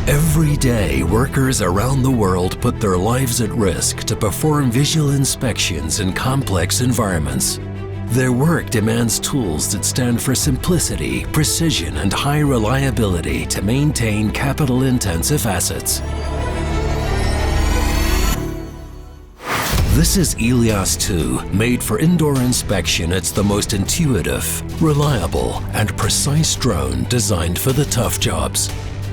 Every day, workers around the world put their lives at risk to perform visual inspections in complex environments. Their work demands tools that stand for simplicity, precision, and high reliability to maintain capital-intensive assets. This is Elios 2, made for indoor inspection. It's the most intuitive, reliable, and precise drone designed for the tough jobs.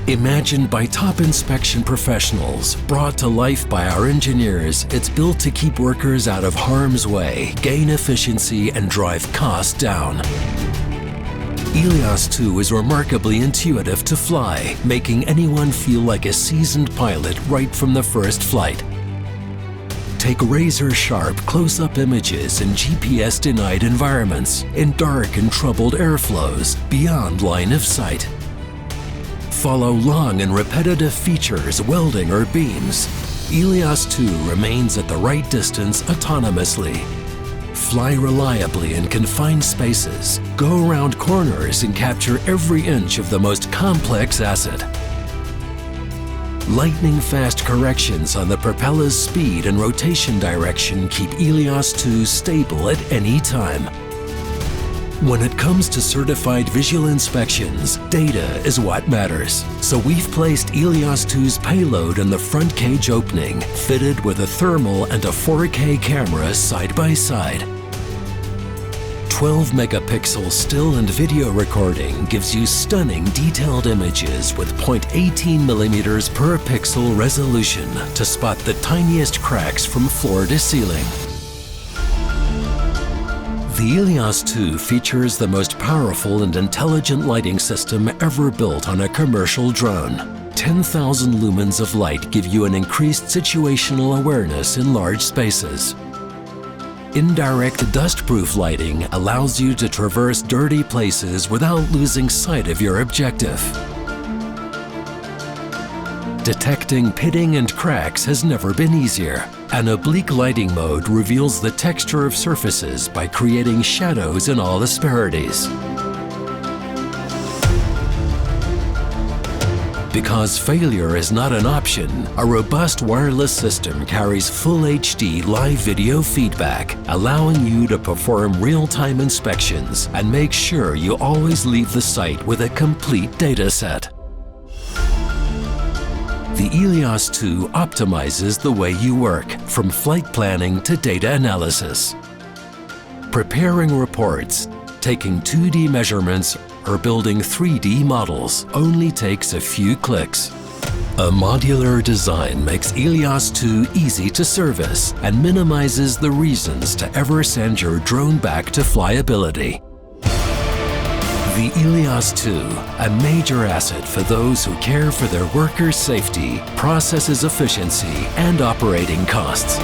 Imagined by top inspection professionals, brought to life by our engineers, it's built to keep workers out of harm's way, gain efficiency, and drive costs down. Elios 2 is remarkably intuitive to fly, making anyone feel like a seasoned pilot right from the first flight. Take razor-sharp close-up images in GPS-denied environments, in dark and troubled airflows, beyond line of sight. Follow long and repetitive features, welding or beams. Elios 2 remains at the right distance autonomously. Fly reliably in confined spaces, go around corners and capture every inch of the most complex asset. Lightning-fast corrections on the propeller's speed and rotation direction keep Elios 2 stable at any time. When it comes to certified visual inspections, data is what matters. So we've placed Elios 2's payload in the front cage opening, fitted with a thermal and a 4K camera side by side. 12-megapixel still and video recording gives you stunning detailed images with 0.18 millimeters per pixel resolution to spot the tiniest cracks from floor to ceiling. The Elios 2 features the most powerful and intelligent lighting system ever built on a commercial drone. 10,000 lumens of light give you an increased situational awareness in large spaces. Indirect dust-proof lighting allows you to traverse dirty places without losing sight of your objective. Detecting pitting and cracks has never been easier. An oblique lighting mode reveals the texture of surfaces by creating shadows in all asperities. Because failure is not an option, a robust wireless system carries full HD live video feedback, allowing you to perform real-time inspections and make sure you always leave the site with a complete data set. The Elios 2 optimizes the way you work, from flight planning to data analysis. Preparing reports, taking 2D measurements, or building 3D models only takes a few clicks. A modular design makes Elios 2 easy to service and minimizes the reasons to ever send your drone back to Flyability. The Elios 2, a major asset for those who care for their workers' safety, processes efficiency, and operating costs.